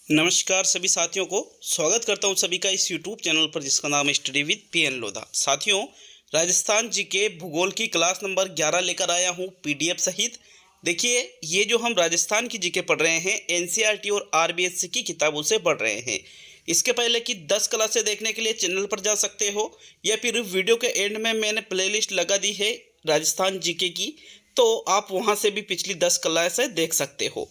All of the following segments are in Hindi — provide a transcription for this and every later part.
नमस्कार सभी साथियों को स्वागत करता हूं सभी का इस यूट्यूब चैनल पर जिसका नाम है स्टडी विद पीएन लोधा। साथियों, राजस्थान जी के भूगोल की क्लास नंबर 11 लेकर आया हूं पीडीएफ सहित। देखिए, ये जो हम राजस्थान की जीके पढ़ रहे हैं एनसीईआरटी और आरबीएससी की किताबों से पढ़ रहे हैं। इसके पहले की 10 क्लासें देखने के लिए चैनल पर जा सकते हो या फिर वीडियो के एंड में मैंने प्लेलिस्ट लगा दी है राजस्थान जीके की, तो आप वहाँ से भी पिछली 10 क्लासें देख सकते हो।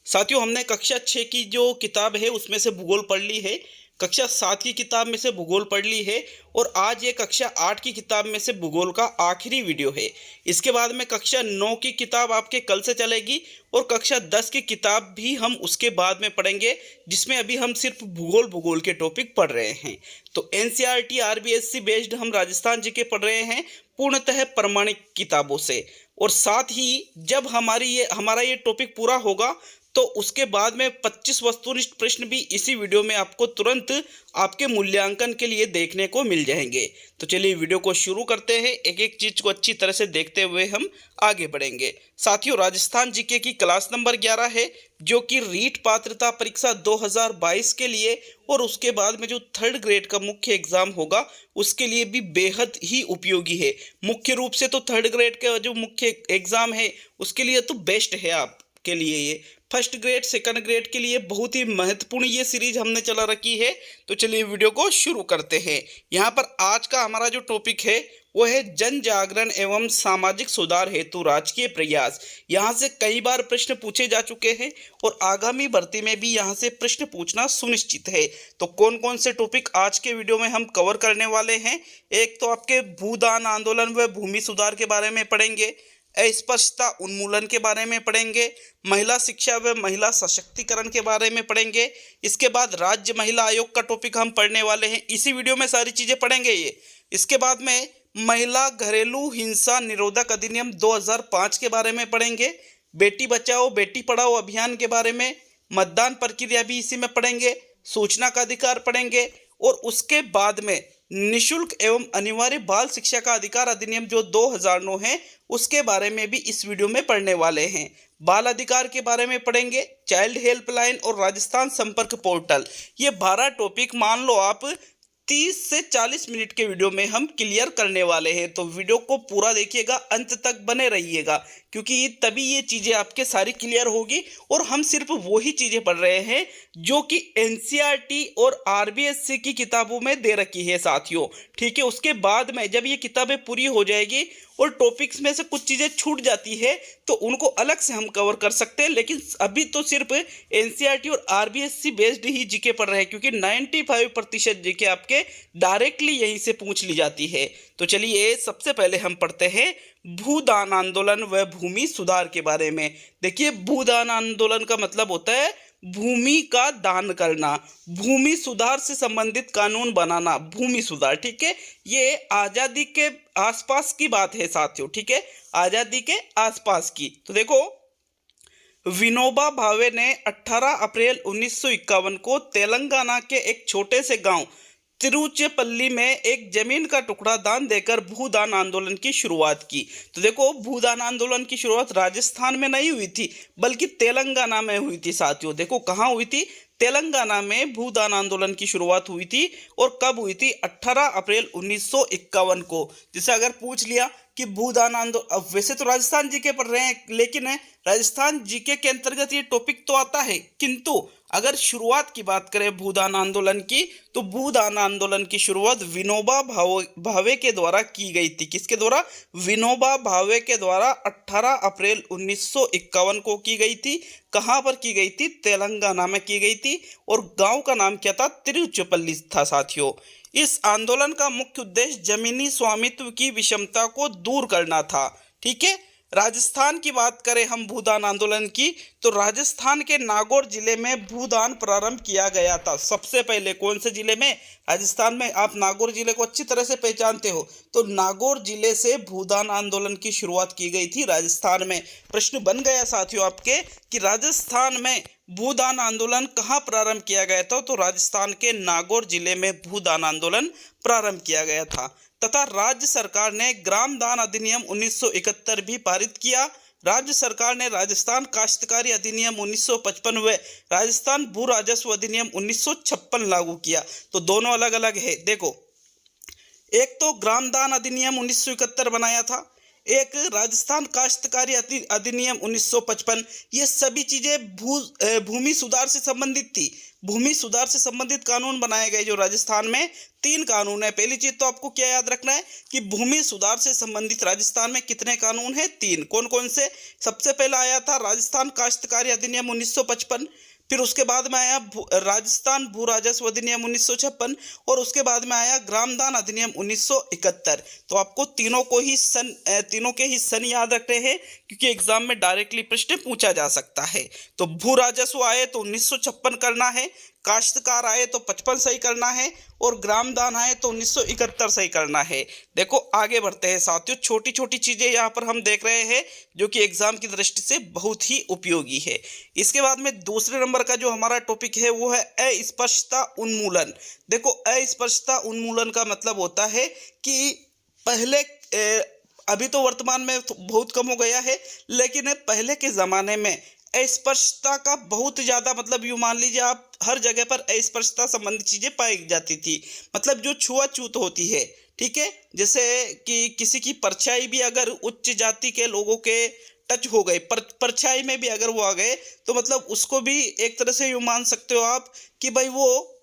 साथियों, हमने कक्षा 6 की जो किताब है उसमें से भूगोल पढ़ ली है, कक्षा 7 की किताब में से भूगोल पढ़ ली है और आज ये कक्षा 8 की किताब में से भूगोल का आखिरी वीडियो है। इसके बाद में कक्षा 9 की किताब आपके कल से चलेगी और कक्षा 10 की किताब भी हम उसके बाद में पढ़ेंगे, जिसमें अभी हम सिर्फ भूगोल के टॉपिक पढ़ रहे हैं। तो एनसीईआरटी आरबीएससी बेस्ड हम राजस्थान जी के पढ़ रहे हैं पूर्णतः प्रमाणिक किताबों से। और साथ ही जब हमारा ये टॉपिक पूरा होगा तो उसके बाद में 25 वस्तुनिष्ठ प्रश्न भी इसी वीडियो में आपको तुरंत आपके मूल्यांकन के लिए देखने को मिल जाएंगे। तो चलिए वीडियो को शुरू करते हैं। एक एक चीज को अच्छी तरह से देखते हुए हम आगे बढ़ेंगे। साथियों, राजस्थान जीके की क्लास नंबर 11 है, जो कि रीट पात्रता परीक्षा 2022 के लिए और उसके बाद में जो 3rd ग्रेड का मुख्य एग्जाम होगा उसके लिए भी बेहद ही उपयोगी है। मुख्य रूप से तो 3rd ग्रेड का जो मुख्य एग्जाम है उसके लिए तो बेस्ट है आपके लिए। ये 1st ग्रेड 2nd ग्रेड के लिए बहुत ही महत्वपूर्ण ये सीरीज हमने चला रखी है। तो चलिए वीडियो को शुरू करते हैं। यहाँ पर आज का हमारा जो टॉपिक है वो है जन जागरण एवं सामाजिक सुधार हेतु राजकीय प्रयास। यहाँ से कई बार प्रश्न पूछे जा चुके हैं और आगामी भर्ती में भी यहाँ से प्रश्न पूछना सुनिश्चित है। तो कौन कौन से टॉपिक आज के वीडियो में हम कवर करने वाले हैं? एक तो आपके भूदान आंदोलन व भूमि सुधार के बारे में पढ़ेंगे, अस्पृश्यता उन्मूलन के बारे में पढ़ेंगे, महिला शिक्षा व महिला सशक्तिकरण के बारे में पढ़ेंगे। इसके बाद राज्य महिला आयोग का टॉपिक हम पढ़ने वाले हैं, इसी वीडियो में सारी चीज़ें पढ़ेंगे ये। इसके बाद में महिला घरेलू हिंसा निरोधक अधिनियम 2005 के बारे में पढ़ेंगे, बेटी बचाओ बेटी पढ़ाओ अभियान के बारे में, मतदान प्रक्रिया भी इसी में पढ़ेंगे, सूचना का अधिकार पढ़ेंगे और उसके बाद में निशुल्क एवं अनिवार्य बाल शिक्षा का अधिकार अधिनियम जो 2009 है उसके बारे में भी इस वीडियो में पढ़ने वाले हैं। बाल अधिकार के बारे में पढ़ेंगे, चाइल्ड हेल्पलाइन और राजस्थान संपर्क पोर्टल। ये 12 टॉपिक मान लो आप 30 से 40 मिनट के वीडियो में हम क्लियर करने वाले हैं। तो वीडियो को पूरा देखिएगा, अंत तक बने रहिएगा, क्योंकि तभी ये चीज़ें आपके सारी क्लियर होगी। और हम सिर्फ वही चीज़ें पढ़ रहे हैं जो कि एनसीईआरटी और आरबीएससी की किताबों में दे रखी है साथियों, ठीक है। उसके बाद में जब ये किताबें पूरी हो जाएगी और टॉपिक्स में से कुछ चीज़ें छूट जाती है तो उनको अलग से हम कवर कर सकते हैं, लेकिन अभी तो सिर्फ एनसीईआरटी और आरबीएससी बेस्ड ही जीके पढ़ रहे हैं, क्योंकि 95% जीके आपके डायरेक्टली यहीं से पूछ ली जाती है। तो चलिए सबसे पहले हम पढ़ते हैं भूदान आंदोलन व भूमि सुधार के बारे में। देखिए, भूदान आंदोलन का मतलब होता है भूमि का दान करना, भूमि सुधार से संबंधित कानून बनाना, भूमि सुधार, ठीक है। ये आज़ादी के आसपास की बात है साथियों, ठीक है, आज़ादी के आसपास की। तो देखो, विनोबा भावे ने 18 अप्रैल 1951 को तेलंगाना के एक छोटे से गांव तिरुचिरापल्ली में एक जमीन का टुकड़ा दान देकर भूदान आंदोलन की शुरुआत की। तो देखो, भूदान आंदोलन की शुरुआत राजस्थान में नहीं हुई थी बल्कि तेलंगाना में हुई थी साथियों। देखो कहाँ हुई थी, तेलंगाना में भूदान आंदोलन की शुरुआत हुई थी। और कब हुई थी? 18 अप्रैल 1951 को। जैसे अगर पूछ लिया कि भूदान आंदोलन, अब वैसे तो राजस्थान जीके पढ़ रहे हैं लेकिन राजस्थान जीके के अंतर्गत ये टॉपिक तो आता है, किंतु अगर शुरुआत की बात करें भूदान आंदोलन की तो भूदान आंदोलन की शुरुआत विनोबा भावे के द्वारा की गई थी। किसके द्वारा? विनोबा भावे के द्वारा 18 अप्रैल 1951 को की गई थी। कहाँ पर की गई थी? तेलंगाना में की गई थी और गांव का नाम क्या था? तिरुचिरापल्ली था साथियों। इस आंदोलन का मुख्य उद्देश्य जमीनी स्वामित्व की विषमता को दूर करना था, ठीक है। राजस्थान की बात करें हम भूदान आंदोलन की तो राजस्थान के नागौर जिले में भूदान प्रारंभ किया गया था। सबसे पहले कौन से जिले में? राजस्थान में। आप नागौर जिले को अच्छी तरह से पहचानते हो, तो नागौर जिले से भूदान आंदोलन की शुरुआत की गई थी राजस्थान में। प्रश्न बन गया साथियों आपके कि राजस्थान में भूदान आंदोलन कहाँ प्रारंभ किया गया था? तो राजस्थान के नागौर जिले में भूदान आंदोलन प्रारंभ किया गया था। तथा राज्य सरकार ने ग्राम दान अधिनियम 1971 भी पारित किया। राज्य सरकार ने राजस्थान काश्तकारी अधिनियम 1955 व राजस्थान भू राजस्व अधिनियम 1956 लागू किया। तो दोनों अलग अलग है। देखो, एक तो ग्राम दान अधिनियम 1971 बनाया था, एक राजस्थान काश्तकारी अधिनियम 1955। ये सभी चीजें भूमि सुधार से संबंधित थी। भूमि सुधार से संबंधित कानून बनाए गए जो राजस्थान में 3 कानून है। पहली चीज तो आपको क्या याद रखना है कि भूमि सुधार से संबंधित राजस्थान में कितने कानून हैं? 3। कौन कौन से? सबसे पहला आया था राजस्थान काश्तकारी अधिनियम 1955, फिर उसके बाद में आया राजस्थान भू राजस्व अधिनियम 1956 और उसके बाद में आया ग्राम दान अधिनियम 1971। तो आपको तीनों के ही सन याद रखने हैं क्योंकि एग्जाम में डायरेक्टली प्रश्न पूछा जा सकता है। तो भू राजस्व आए तो 1956 करना है, काश्तकार आए तो 55 सही करना है और ग्राम दान आए तो 1971 सही करना है। देखो आगे बढ़ते हैं साथियों, छोटी छोटी चीजें यहाँ पर हम देख रहे हैं जो कि एग्जाम की दृष्टि से बहुत ही उपयोगी है। इसके बाद में दूसरे नंबर का जो हमारा टॉपिक है वो है अस्पष्टता उन्मूलन। देखो, अस्पष्टता उन्मूलन का मतलब होता है कि पहले अभी तो वर्तमान में तो बहुत कम हो गया है, लेकिन पहले के ज़माने में अस्पष्टता का बहुत ज़्यादा, मतलब यूँ मान लीजिए आप हर जगह पर अस्पष्टता संबंधी चीज़ें पाई जाती थी। मतलब जो छुआछूत होती है, ठीक है, जैसे कि किसी की परछाई भी अगर उच्च जाति के लोगों के टच हो गए, परछाई में भी अगर वो आ गए तो मतलब उसको भी एक तरह से यूँ मान सकते हो आप कि भाई वो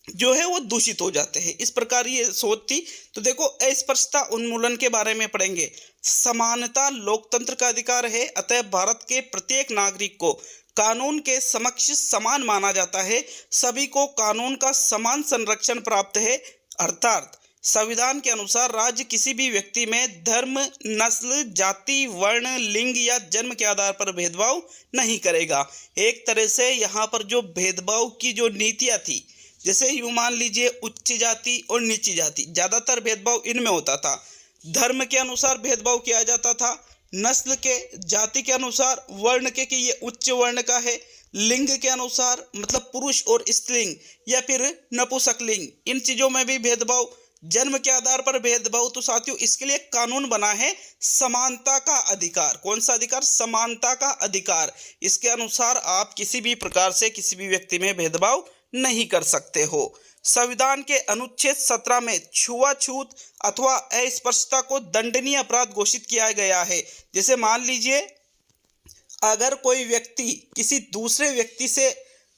जो है वो दूषित हो जाते हैं। इस प्रकार ये सोच थी। तो देखो, अस्पष्टता उन्मूलन के बारे में पढ़ेंगे। समानता लोकतंत्र का अधिकार है, अतः भारत के प्रत्येक नागरिक को कानून के समक्ष समान माना जाता है। सभी को कानून का समान संरक्षण प्राप्त है। अर्थात संविधान के अनुसार राज्य किसी भी व्यक्ति में धर्म, नस्ल, जाति, वर्ण, लिंग या जन्म के आधार पर भेदभाव नहीं करेगा। एक तरह से यहाँ पर जो भेदभाव की जो नीतियाँ थी, जैसे यूँ मान लीजिए उच्च जाति और नीची जाति, ज़्यादातर भेदभाव इनमें होता था। धर्म के अनुसार भेदभाव किया जाता था, नस्ल के, जाति के अनुसार, वर्ण के कि ये उच्च वर्ण का है, लिंग के अनुसार मतलब पुरुष और स्त्रीलिंग या फिर नपुंसकलिंग, इन चीज़ों में भी भेदभाव, जन्म के आधार पर भेदभाव। तो साथियों इसके लिए कानून बना है समानता का अधिकार। कौन सा अधिकार? समानता का अधिकार। इसके अनुसार आप किसी भी प्रकार से किसी भी व्यक्ति में भेदभाव नहीं कर सकते हो। संविधान के अनुच्छेद 17 में छुआछूत अथवा अस्पृश्यता को दंडनीय अपराध घोषित किया गया है। जैसे मान लीजिए अगर कोई व्यक्ति किसी दूसरे व्यक्ति से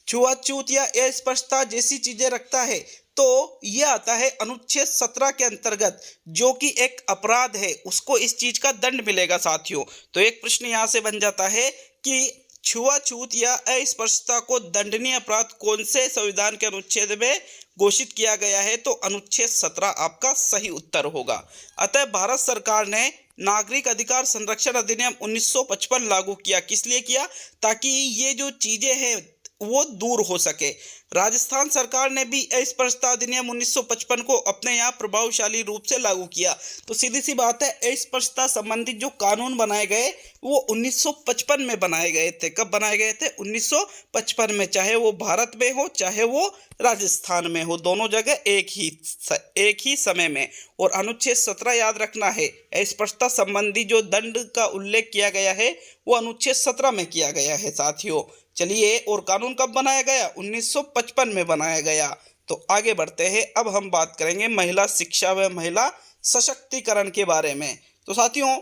छुआछूत या अस्पृश्यता जैसी चीजें रखता है तो यह आता है अनुच्छेद 17 के अंतर्गत, जो कि एक अपराध है, उसको इस चीज का दंड मिलेगा साथियों। तो एक प्रश्न यहाँ से बन जाता है कि छुआछूत या अस्पृश्यता को दंडनीय अपराध कौन से संविधान के अनुच्छेद में घोषित किया गया है? तो अनुच्छेद 17 आपका सही उत्तर होगा। अतः भारत सरकार ने नागरिक अधिकार संरक्षण अधिनियम 1955 लागू किया। किस लिए किया? ताकि ये जो चीजें हैं वो दूर हो सके। राजस्थान सरकार ने भी अस्पृश्यता अधिनियम 1955 को अपने यहाँ प्रभावशाली रूप से लागू किया। तो सीधी सी बात है, अस्पृश्यता संबंधित जो कानून बनाए गए वो 1955 में बनाए गए थे। कब बनाए गए थे? 1955 में। चाहे वो भारत में हो चाहे वो राजस्थान में हो, दोनों जगह एक ही समय में। और अनुच्छेद 17 याद रखना है, अस्पृश्यता संबंधी जो दंड का उल्लेख किया गया है वो अनुच्छेद 17 में किया गया है साथियों। चलिए, और कानून कब बनाया गया? 1955 में बनाया गया। तो आगे बढ़ते हैं। अब हम बात करेंगे महिला शिक्षा व महिला सशक्तिकरण के बारे में। तो साथियों,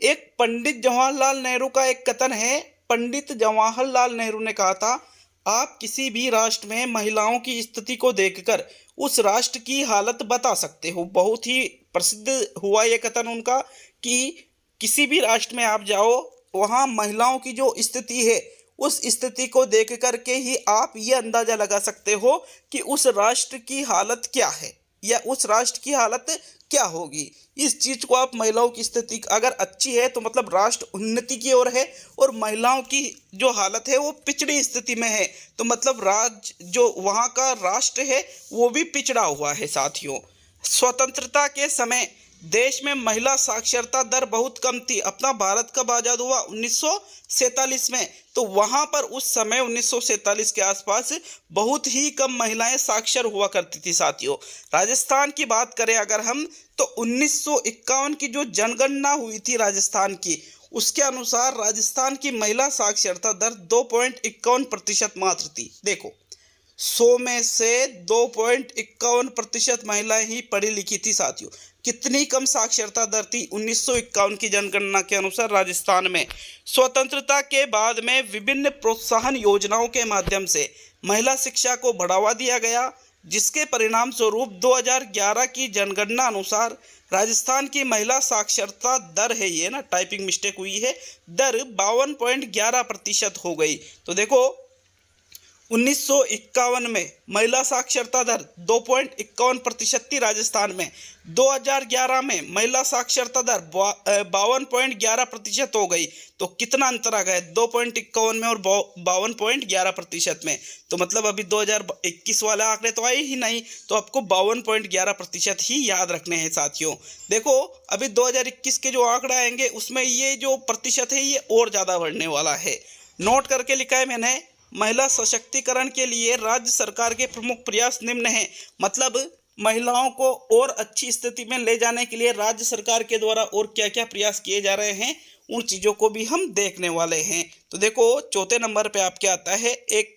एक पंडित जवाहरलाल नेहरू का एक कथन है। पंडित जवाहरलाल नेहरू ने कहा था, आप किसी भी राष्ट्र में महिलाओं की स्थिति को देखकर उस राष्ट्र की हालत बता सकते हो। बहुत ही प्रसिद्ध हुआ यह कथन उनका कि किसी भी राष्ट्र में आप जाओ, वहाँ महिलाओं की जो स्थिति है उस स्थिति को देख करके ही आप ये अंदाजा लगा सकते हो कि उस राष्ट्र की हालत क्या है या उस राष्ट्र की हालत क्या होगी। इस चीज को आप, महिलाओं की स्थिति अगर अच्छी है तो मतलब राष्ट्र उन्नति की ओर है, और महिलाओं की जो हालत है वो पिछड़ी स्थिति में है तो मतलब राज्य जो वहाँ का राष्ट्र है वो भी पिछड़ा हुआ है साथियों। स्वतंत्रता के समय देश में महिला साक्षरता दर बहुत कम थी। अपना भारत कब आज़ाद हुआ? 1947 में। तो वहाँ पर उस समय 1947 के आसपास बहुत ही कम महिलाएं साक्षर हुआ करती थी साथियों। राजस्थान की बात करें अगर हम, तो 1951 की जो जनगणना हुई थी राजस्थान की, उसके अनुसार राजस्थान की महिला साक्षरता दर 2.51% मात्र थी। देखो 100 में से 2.51% महिलाएं ही पढ़ी लिखी थी साथियों। कितनी कम साक्षरता दर थी 1951 की जनगणना के अनुसार राजस्थान में। स्वतंत्रता के बाद में विभिन्न प्रोत्साहन योजनाओं के माध्यम से महिला शिक्षा को बढ़ावा दिया गया, जिसके परिणाम स्वरूप 2011 की जनगणना अनुसार राजस्थान की महिला साक्षरता दर है, ये ना टाइपिंग मिस्टेक हुई है, दर 52.11% हो गई। तो देखो 1951 में महिला साक्षरता दर 2.51% थी राजस्थान में। 2011 में महिला साक्षरता दर 52.11% हो गई। तो कितना अंतर आ गया 2.51 में और 52.11% में। तो मतलब अभी 2021 वाले आंकड़े तो आए ही नहीं, तो आपको 52.11% ही याद रखने हैं साथियों। देखो अभी 2021 के जो आंकड़े आएंगे उसमें ये जो प्रतिशत है ये और ज़्यादा बढ़ने वाला है। नोट करके लिखा है मैंने। महिला सशक्तिकरण के लिए राज्य सरकार के प्रमुख प्रयास निम्न हैं। मतलब महिलाओं को और अच्छी स्थिति में ले जाने के लिए राज्य सरकार के द्वारा और क्या क्या प्रयास किए जा रहे हैं, उन चीज़ों को भी हम देखने वाले हैं। तो देखो चौथे नंबर पे आपके आता है एक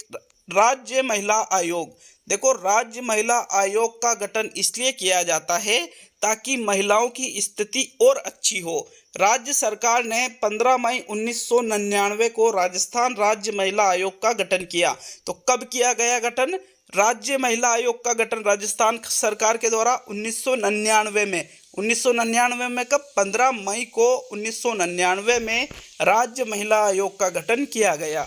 राज्य महिला आयोग। देखो राज्य महिला आयोग का गठन इसलिए किया जाता है ताकि महिलाओं की स्थिति और अच्छी हो। राज्य सरकार ने 15 मई 1999 को राजस्थान राज्य महिला आयोग का गठन किया। तो कब किया गया गठन? राज्य महिला आयोग का गठन राजस्थान सरकार के द्वारा 1999 में। 1999 में कब? 15 मई को 1999 में राज्य महिला आयोग का गठन किया गया।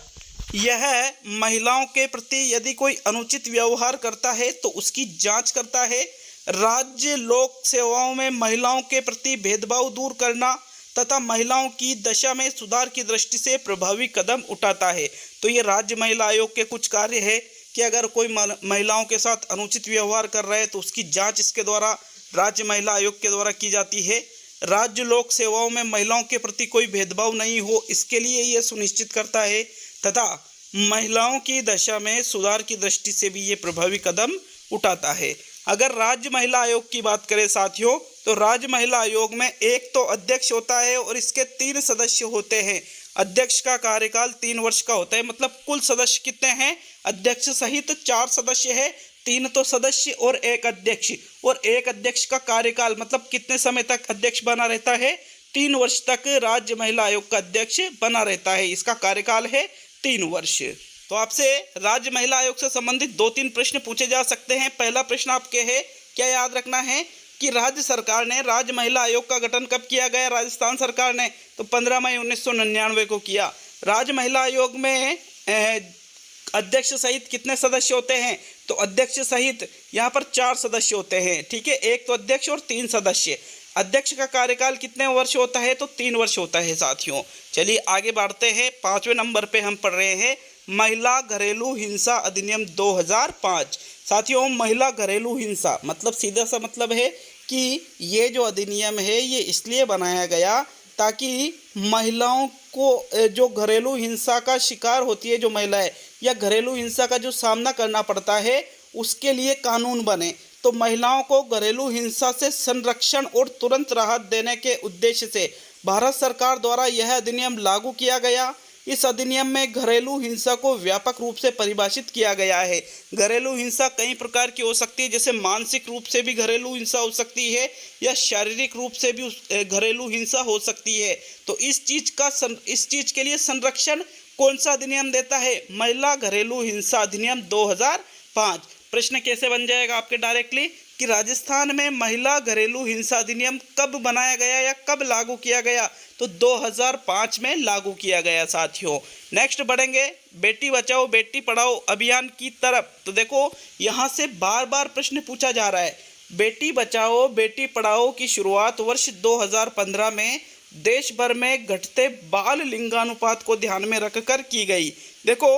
यह महिलाओं के प्रति यदि कोई अनुचित व्यवहार करता है तो उसकी जांच करता है। राज्य लोक सेवाओं में महिलाओं के प्रति भेदभाव दूर करना तथा महिलाओं की दशा में सुधार की दृष्टि से प्रभावी कदम उठाता है। तो ये राज्य महिला आयोग के कुछ कार्य है कि अगर कोई महिलाओं के साथ अनुचित व्यवहार कर रहा है तो उसकी जांच इसके द्वारा राज्य महिला आयोग के द्वारा की जाती है। राज्य लोक सेवाओं में महिलाओं के प्रति कोई भेदभाव नहीं हो, इसके लिए ये सुनिश्चित करता है तथा महिलाओं की दशा में सुधार की दृष्टि से भी ये प्रभावी कदम उठाता है। अगर राज्य महिला आयोग की बात करें साथियों, तो राज्य महिला आयोग में एक तो अध्यक्ष होता है और इसके 3 सदस्य होते हैं। अध्यक्ष का कार्यकाल 3 वर्ष का होता है। मतलब कुल सदस्य कितने हैं? अध्यक्ष सहित 4 सदस्य है, 3 तो सदस्य और 1 अध्यक्ष। और 1 अध्यक्ष का कार्यकाल मतलब कितने समय तक अध्यक्ष बना रहता है? 3 वर्ष तक राज्य महिला आयोग का अध्यक्ष बना रहता है। इसका कार्यकाल है 3 वर्ष। तो आपसे राज्य महिला आयोग से संबंधित 2-3 प्रश्न पूछे जा सकते हैं। पहला प्रश्न आपके है, क्या याद रखना है कि राज्य सरकार ने राज्य महिला आयोग का गठन कब किया गया? राजस्थान सरकार ने तो 15 मई 1999 को किया। राज्य महिला आयोग में अध्यक्ष सहित कितने सदस्य होते हैं? तो अध्यक्ष सहित यहाँ पर 4 सदस्य होते हैं। ठीक है, एक तो अध्यक्ष और 3 सदस्य। अध्यक्ष का कार्यकाल कितने वर्ष होता है? तो 3 वर्ष होता है साथियों। चलिए आगे बढ़ते हैं। 5वें नंबर पे हम पढ़ रहे हैं महिला घरेलू हिंसा अधिनियम 2005। साथियों महिला घरेलू हिंसा मतलब सीधा सा मतलब है कि ये जो अधिनियम है ये इसलिए बनाया गया ताकि महिलाओं को जो घरेलू हिंसा का शिकार होती है, जो महिलाएं या घरेलू हिंसा का जो सामना करना पड़ता है, उसके लिए कानून बने। तो महिलाओं को घरेलू हिंसा से संरक्षण और तुरंत राहत देने के उद्देश्य से भारत सरकार द्वारा यह अधिनियम लागू किया गया। इस अधिनियम में घरेलू हिंसा को व्यापक रूप से परिभाषित किया गया है। घरेलू हिंसा कई प्रकार की हो सकती है, जैसे मानसिक रूप से भी घरेलू हिंसा हो सकती है या शारीरिक रूप से भी घरेलू हिंसा हो सकती है। तो इस चीज़ के लिए संरक्षण कौन सा अधिनियम देता है? महिला घरेलू हिंसा अधिनियम 2005। प्रश्न कैसे बन जाएगा आपके डायरेक्टली कि राजस्थान में महिला घरेलू हिंसा अधिनियम कब बनाया गया या कब लागू किया गया? तो 2005 में लागू किया गया साथियों। नेक्स्ट बढ़ेंगे बेटी बचाओ बेटी पढ़ाओ अभियान की तरफ। तो देखो यहाँ से बार बार प्रश्न पूछा जा रहा है। बेटी बचाओ बेटी पढ़ाओ की शुरुआत वर्ष 2015 में देश भर में घटते बाल लिंगानुपात को ध्यान में रखकर की गई। देखो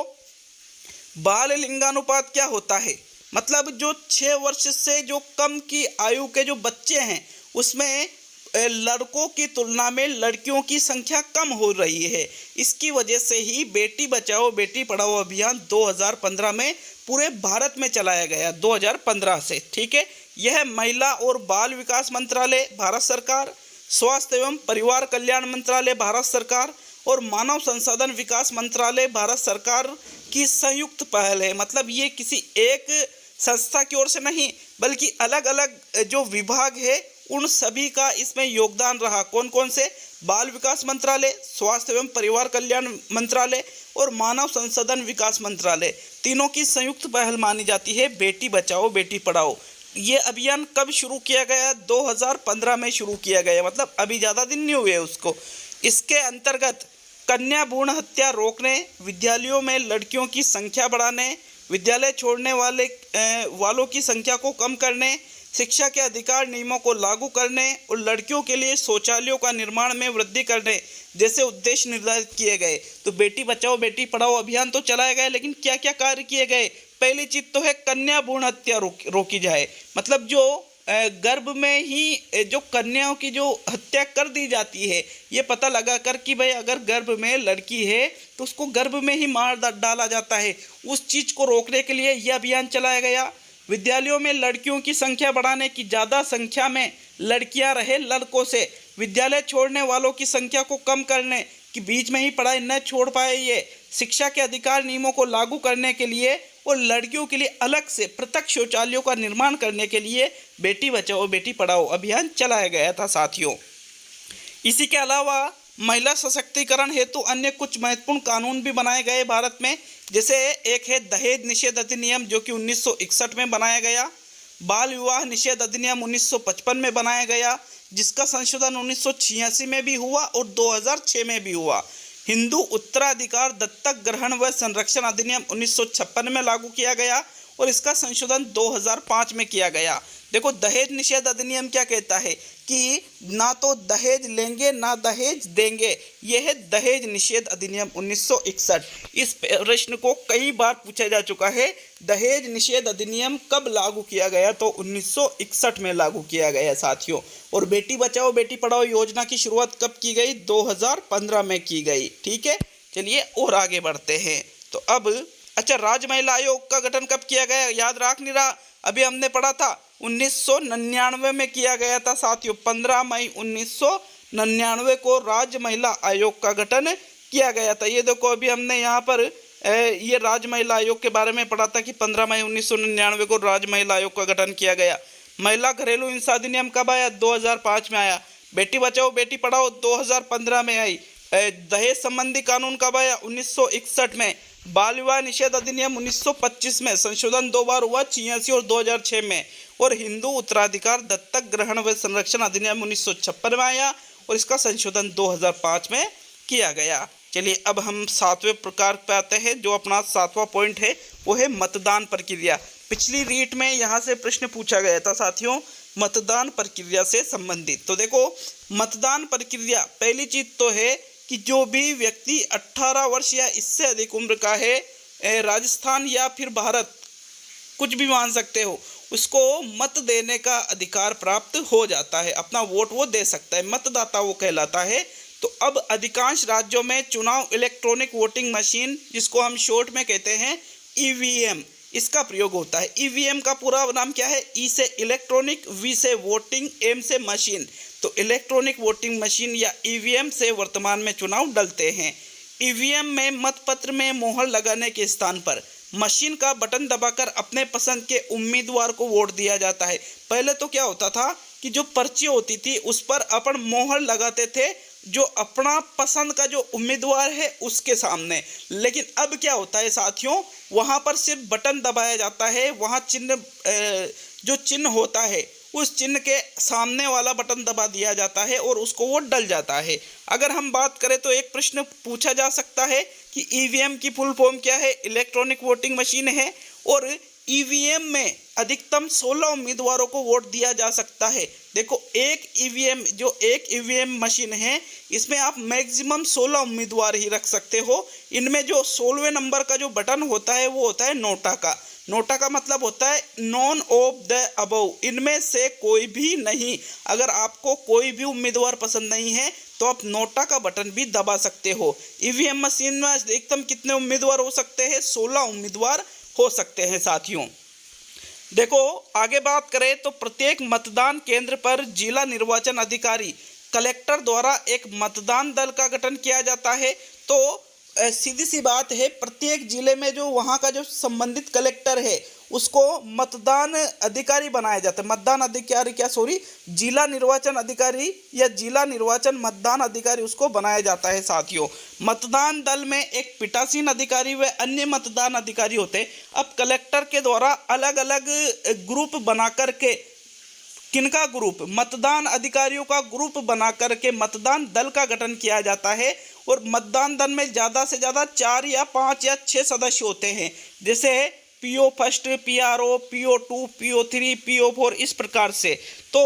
बाल लिंगानुपात क्या होता है? मतलब जो 6 वर्ष से जो कम की आयु के जो बच्चे हैं उसमें लड़कों की तुलना में लड़कियों की संख्या कम हो रही है। इसकी वजह से ही बेटी बचाओ बेटी पढ़ाओ अभियान 2015 में पूरे भारत में चलाया गया, 2015 से। ठीक है, यह महिला और बाल विकास मंत्रालय, भारत सरकार, स्वास्थ्य एवं परिवार कल्याण मंत्रालय भारत सरकार और मानव संसाधन विकास मंत्रालय भारत सरकार की संयुक्त पहल है। मतलब ये किसी एक संस्था की ओर से नहीं बल्कि अलग अलग जो विभाग है उन सभी का इसमें योगदान रहा। कौन कौन से? बाल विकास मंत्रालय, स्वास्थ्य एवं परिवार कल्याण मंत्रालय और मानव संसाधन विकास मंत्रालय, तीनों की संयुक्त पहल मानी जाती है बेटी बचाओ बेटी पढ़ाओ। ये अभियान कब शुरू किया गया? 2015 में शुरू किया गया, मतलब अभी ज़्यादा दिन नहीं हुए उसको। इसके अंतर्गत कन्या भ्रूण हत्या रोकने, विद्यालयों में लड़कियों की संख्या बढ़ाने, विद्यालय छोड़ने वालों की संख्या को कम करने, शिक्षा के अधिकार नियमों को लागू करने और लड़कियों के लिए शौचालयों का निर्माण में वृद्धि करने जैसे उद्देश्य निर्धारित किए गए। तो बेटी बचाओ बेटी पढ़ाओ अभियान तो चलाया गया, लेकिन क्या क्या कार्य किए गए? पहली चीज़ तो है कन्या भ्रूण हत्या रोकी जाए। मतलब जो गर्भ में ही जो कन्याओं की जो हत्या कर दी जाती है, ये पता लगा कर कि भाई अगर गर्भ में लड़की है तो उसको गर्भ में ही मार डाला जाता है, उस चीज़ को रोकने के लिए यह अभियान चलाया गया। विद्यालयों में लड़कियों की संख्या बढ़ाने की, ज़्यादा संख्या में लड़कियां रहे लड़कों से, विद्यालय छोड़ने वालों की संख्या को कम करने कि बीच में ही पढ़ाई न छोड़ पाए, ये शिक्षा के अधिकार नियमों को लागू करने के लिए और लड़कियों के लिए अलग से पृथक शौचालयों का निर्माण करने के लिए बेटी बचाओ बेटी पढ़ाओ अभियान चलाया गया था साथियों। इसी के अलावा महिला सशक्तिकरण हेतु अन्य कुछ महत्वपूर्ण कानून भी बनाए गए भारत में। जैसे एक है दहेज निषेध अधिनियम जो कि 1961 में बनाया गया, बाल विवाह निषेध अधिनियम 1955 में बनाया गया जिसका संशोधन 1986 में भी हुआ और 2006 में भी हुआ। हिंदू उत्तराधिकार दत्तक ग्रहण व संरक्षण अधिनियम 1956 में लागू किया गया और इसका संशोधन 2005 में किया गया। देखो दहेज निषेध अधिनियम क्या कहता है कि ना तो दहेज लेंगे ना दहेज देंगे, यह है दहेज निषेध अधिनियम 1961। इस प्रश्न को कई बार पूछा जा चुका है, दहेज निषेध अधिनियम कब लागू किया गया? तो 1961 में लागू किया गया साथियों। और बेटी बचाओ बेटी पढ़ाओ योजना की शुरुआत कब की गई? 2015 में की गई। ठीक है, चलिए और आगे बढ़ते हैं। तो अब अच्छा, राज्य महिला आयोग का गठन कब किया गया? याद रख नहीं रहा, अभी हमने पढ़ा था 1999 में किया गया था साथियों। 15 मई 1999 को राज्य महिला आयोग का गठन किया गया था। ये देखो अभी हमने यहाँ पर ये राज्य महिला आयोग के बारे में पढ़ा था कि 15 मई 1999 को राज्य महिला आयोग का गठन किया गया। महिला घरेलू हिंसा अधिनियम कब आया? 2005 में आया। बेटी बचाओ बेटी पढ़ाओ 2015 में आई। दहेज संबंधी कानून कब आया? 1961 में। बाल विवाह निषेध अधिनियम 1925 में संशोधन 2 बार हुआ, 86 और 2006 में। और हिंदू उत्तराधिकार दत्तक ग्रहण व संरक्षण अधिनियम 1956 में आया और इसका संशोधन 2005 में किया गया। चलिए अब हम 7वें प्रकार पे आते हैं। जो अपना 7वां पॉइंट है वो है मतदान प्रक्रिया। पिछली रीट में यहाँ से प्रश्न पूछा गया था साथियों मतदान प्रक्रिया से संबंधित। तो देखो मतदान प्रक्रिया, पहली चीज़ तो है कि जो भी व्यक्ति 18 वर्ष या इससे अधिक उम्र का है, राजस्थान या फिर भारत कुछ भी मान सकते हो, उसको मत देने का अधिकार प्राप्त हो जाता है, अपना वोट वो दे सकता है, मतदाता वो कहलाता है। तो अब अधिकांश राज्यों में चुनाव इलेक्ट्रॉनिक वोटिंग मशीन, जिसको हम शॉर्ट में कहते हैं ईवीएम, इसका प्रयोग होता है। ईवीएम का पूरा नाम क्या है? ई से इलेक्ट्रॉनिक, वी से वोटिंग, एम से मशीन। तो इलेक्ट्रॉनिक वोटिंग मशीन या ईवीएम से वर्तमान में चुनाव डलते हैं। ईवीएम में मतपत्र में मोहर लगाने के स्थान पर मशीन का बटन दबाकर अपने पसंद के उम्मीदवार को वोट दिया जाता है। पहले तो क्या होता था कि जो पर्ची होती थी उस पर अपन मोहर लगाते थे जो अपना पसंद का जो उम्मीदवार है उसके सामने, लेकिन अब क्या होता है साथियों, वहाँ पर सिर्फ बटन दबाया जाता है, वहाँ चिन्ह जो चिन्ह होता है उस चिन्ह के सामने वाला बटन दबा दिया जाता है और उसको वोट डल जाता है। अगर हम बात करें तो एक प्रश्न पूछा जा सकता है कि ईवीएम की फुल फॉर्म क्या है? इलेक्ट्रॉनिक वोटिंग मशीन है और ईवीएम में अधिकतम 16 उम्मीदवारों को वोट दिया जा सकता है। देखो एक ईवीएम मशीन है इसमें आप मैक्सिमम 16 उम्मीदवार ही रख सकते हो। इनमें जो 16वें नंबर का जो बटन होता है वो होता है नोटा का। नोटा का मतलब होता है नॉन ऑफ द अबव, इनमें से कोई भी नहीं। अगर आपको कोई भी उम्मीदवार पसंद नहीं है तो आप नोटा का बटन भी दबा सकते हो। ईवीएम मशीन में अधिकतम कितने उम्मीदवार हो सकते हैं? 16 उम्मीदवार हो सकते हैं साथियों। देखो आगे बात करें तो प्रत्येक मतदान केंद्र पर जिला निर्वाचन अधिकारी कलेक्टर द्वारा एक मतदान दल का गठन किया जाता है। तो सीधी सी बात है, प्रत्येक जिले में जो वहाँ का जो संबंधित कलेक्टर है उसको मतदान अधिकारी बनाया जाता है। मतदान अधिकारी क्या, सॉरी, जिला निर्वाचन अधिकारी या जिला निर्वाचन मतदान अधिकारी उसको बनाया जाता है। साथियों, मतदान दल में एक पीठासीन अधिकारी व अन्य मतदान अधिकारी होते हैं। अब कलेक्टर के द्वारा अलग अलग ग्रुप बना करके, किनका ग्रुप, मतदान अधिकारियों का ग्रुप बना करके मतदान दल का गठन किया जाता है। और मतदान दल में ज़्यादा से ज़्यादा 4 या 5 या 6 सदस्य होते हैं, जैसे PO first, PRO, PO2, PO3, PO4, इस प्रकार से। तो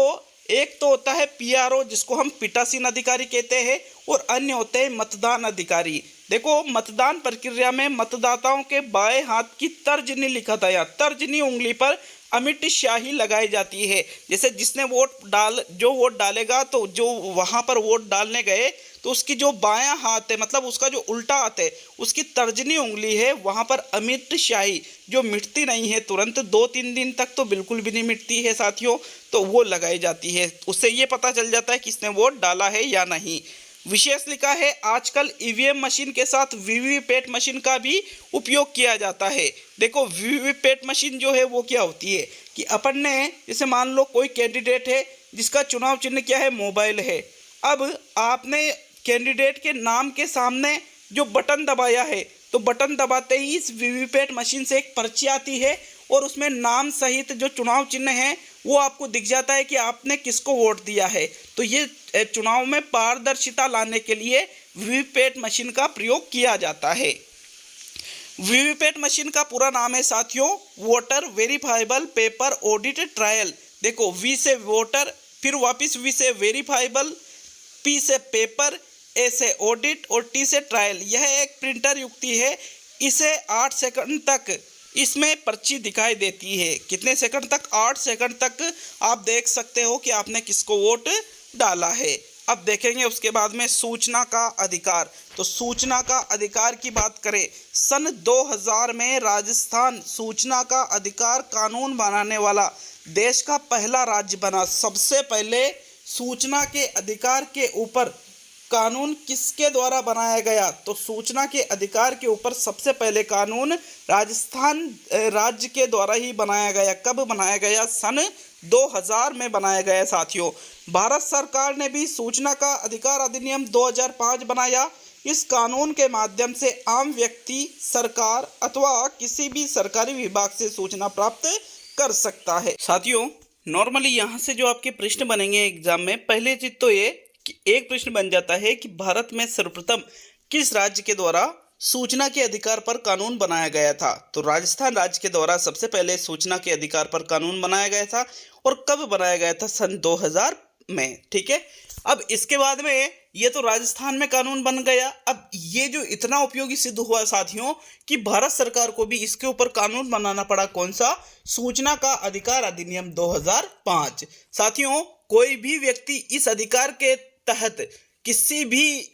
एक तो होता है PRO जिसको हम पीठासीन अधिकारी कहते हैं, और अन्य होते हैं मतदान अधिकारी। देखो, मतदान प्रक्रिया में मतदाताओं के बाएं हाथ की तर्जनी लिखा था, यहाँ तर्जनी उंगली पर अमिट स्याही लगाई जाती है। जैसे जिसने जो वोट डालेगा, तो जो वहाँ पर वोट डालने गए तो उसकी जो बायां हाथ है, मतलब उसका जो उल्टा हाथ है, उसकी तर्जनी उंगली है, वहाँ पर अमिट स्याही जो मिटती नहीं है तुरंत, 2-3 दिन तक तो बिल्कुल भी नहीं मिटती है साथियों, तो वो लगाई जाती है। उससे ये पता चल जाता है किसने वोट डाला है या नहीं। विशेष लिखा है, आजकल EVM मशीन के साथ वीवीपैट मशीन का भी उपयोग किया जाता है। देखो, वीवीपैट मशीन जो है वो क्या होती है कि अपन ने, जैसे मान लो कोई कैंडिडेट है जिसका चुनाव चिन्ह क्या है, मोबाइल है। अब आपने कैंडिडेट के नाम के सामने जो बटन दबाया है, तो बटन दबाते ही इस वीवीपैट मशीन से एक पर्ची आती है और उसमें नाम सहित जो चुनाव चिन्ह है वो आपको दिख जाता है कि आपने किसको वोट दिया है। तो ये चुनाव में पारदर्शिता लाने के लिए वीवीपैट मशीन का प्रयोग किया जाता है। वीवीपैट मशीन का पूरा नाम है साथियों, voter verifiable paper audit trial. देखो, V से वोटर, फिर वापस V से वेरीफाइबल, P से पेपर, A से ऑडिट और T से ट्रायल। यह एक प्रिंटर युक्ति है। इसे 8 सेकंड तक इसमें पर्ची दिखाई देती है। कितने सेकंड तक? 8 सेकंड तक आप देख सकते हो कि आपने किसको वोट डाला है। अब देखेंगे उसके बाद में सूचना का अधिकार। तो सूचना का अधिकार की बात करें, सन 2000 में राजस्थान सूचना का अधिकार कानून बनाने वाला देश का पहला राज्य बना। सबसे पहले सूचना के अधिकार के ऊपर कानून किसके द्वारा बनाया गया? तो सूचना के अधिकार के ऊपर सबसे पहले कानून राजस्थान राज्य के द्वारा ही बनाया गया। कब बनाया गया? सन 2000 में बनाया गया साथियों। भारत सरकार ने भी सूचना का अधिकार अधिनियम 2005 बनाया। इस कानून के माध्यम से आम व्यक्ति, सरकार अथवा किसी भी सरकारी विभाग से सूचना प्राप्त कर सकता है। साथियों, नॉर्मली यहाँ से जो आपके प्रश्न बनेंगे एग्जाम में, पहले चीज तो ये कि एक प्रश्न बन जाता है कि भारत में सर्वप्रथम किस राज्य के द्वारा सूचना के अधिकार पर कानून बनाया गया था? तो राजस्थान राज्य के द्वारा सबसे पहले सूचना के अधिकार पर कानून बनाया गया था। और कब बनाया गया था? सन 2000 में। ठीक है। अब इसके बाद में ये तो राजस्थान में कानून बन गया। अब ये जो इतना उपयोगी सिद्ध हुआ साथियों कि भारत सरकार को भी इसके ऊपर कानून बनाना पड़ा। कौन सा? सूचना का अधिकार अधिनियम 2005। साथियों, कोई भी व्यक्ति इस अधिकार के तहत किसी भी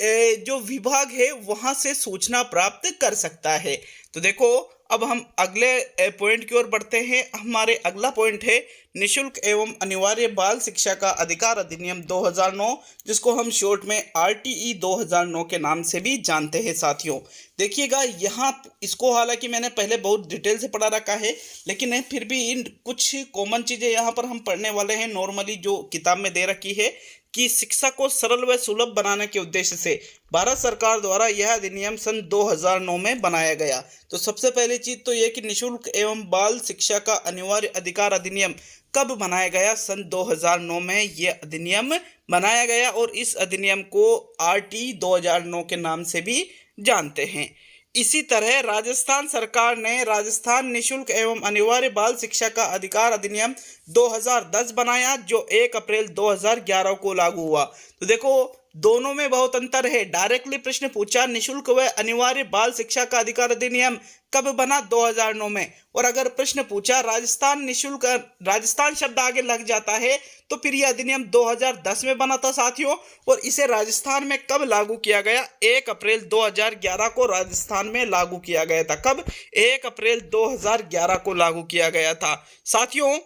जो विभाग है वहां से सूचना प्राप्त कर सकता है। तो देखो, अब हम अगले पॉइंट की ओर बढ़ते हैं। हमारे अगला पॉइंट है निःशुल्क एवं अनिवार्य बाल शिक्षा का अधिकार अधिनियम 2009, जिसको हम शॉर्ट में RTE 2009 के नाम से भी जानते हैं। साथियों देखिएगा, यहाँ इसको हालांकि मैंने पहले बहुत डिटेल से पढ़ा रखा है, लेकिन फिर भी कुछ कॉमन चीज़ें यहाँ पर हम पढ़ने वाले हैं। नॉर्मली जो किताब में दे रखी है कि शिक्षा को सरल व सुलभ बनाने के उद्देश्य से भारत सरकार द्वारा यह अधिनियम सन 2009 में बनाया गया। तो सबसे पहली चीज़ तो यह कि निःशुल्क एवं बाल शिक्षा का अनिवार्य अधिकार अधिनियम कब बनाया गया? सन 2009 में यह अधिनियम बनाया गया और इस अधिनियम को RTE 2009 के नाम से भी जानते हैं। इसी तरह राजस्थान सरकार ने राजस्थान निःशुल्क एवं अनिवार्य बाल शिक्षा का अधिकार अधिनियम 2010 बनाया, जो 1 अप्रैल 2011 को लागू हुआ। तो देखो, दोनों में बहुत अंतर है। डायरेक्टली प्रश्न पूछा निःशुल्क व अनिवार्य बाल शिक्षा का अधिकार अधिनियम कब बना? 2009 में। और अगर प्रश्न पूछा राजस्थान निःशुल्क, राजस्थान शब्द आगे लग जाता है, तो फिर यह अधिनियम 2010 में बना था साथियों। और इसे राजस्थान में कब लागू किया गया? 1 अप्रैल 2011 को राजस्थान में लागू किया गया था। कब? 1 अप्रैल 2011 को लागू किया गया था साथियों।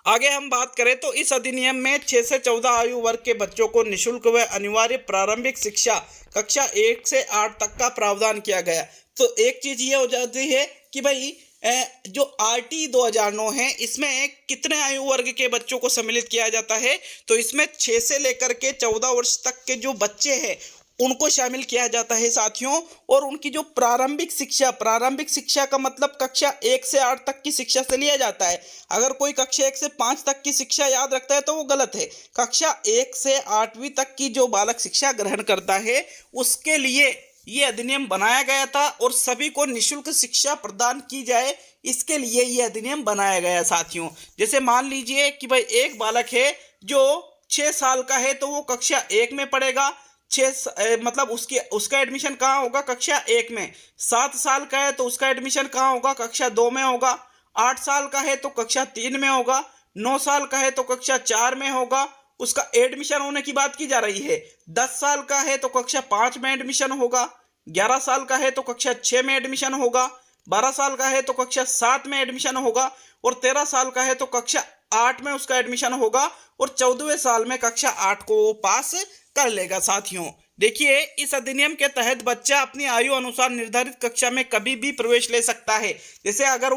आगे हम बात करें तो इस अधिनियम में 6 से 14 आयु वर्ग के बच्चों को निःशुल्क व अनिवार्य प्रारंभिक शिक्षा कक्षा 1 से 8 तक का प्रावधान किया गया। तो एक चीज ये हो जाती है कि भाई जो RT 2009 है इसमें कितने आयु वर्ग के बच्चों को सम्मिलित किया जाता है, तो इसमें 6 से लेकर के 14 वर्ष तक के जो बच्चे हैं उनको शामिल किया जाता है साथियों। और उनकी जो प्रारंभिक शिक्षा का मतलब कक्षा 1 से 8 तक की शिक्षा से लिया जाता है। अगर कोई कक्षा 1 से 5 तक की शिक्षा याद रखता है तो वो गलत है। कक्षा 1 से 8वीं तक की जो बालक शिक्षा ग्रहण करता है उसके लिए ये अधिनियम बनाया गया था और सभी को निःशुल्क शिक्षा प्रदान की जाए, इसके लिए ये अधिनियम बनाया गया साथियों। जैसे मान लीजिए कि भाई एक बालक है जो 6 साल का है तो वो कक्षा 1 में पढ़ेगा, मतलब उसका एडमिशन कहाँ होगा, कक्षा 1 में। 7 साल का है तो उसका एडमिशन कहाँ होगा, कक्षा 2 में होगा। 8 साल का है तो कक्षा 3 में होगा। 9 साल का है तो कक्षा 4 में होगा, उसका एडमिशन होने की बात की जा रही है। 10 साल का है तो कक्षा 5 में एडमिशन होगा। 11 साल का है तो कक्षा 6 में एडमिशन होगा। 12 साल का है तो कक्षा 7 में एडमिशन होगा और 13 साल का है तो कक्षा 8 में उसका एडमिशन होगा और 14वें साल में कक्षा 8 को वो पास कर लेगा साथियों। देखिए इस अधिनियम के तहत बच्चा अपनी आयु अनुसार निर्धारित कक्षा में कभी भी प्रवेश ले सकता है। जैसे अगर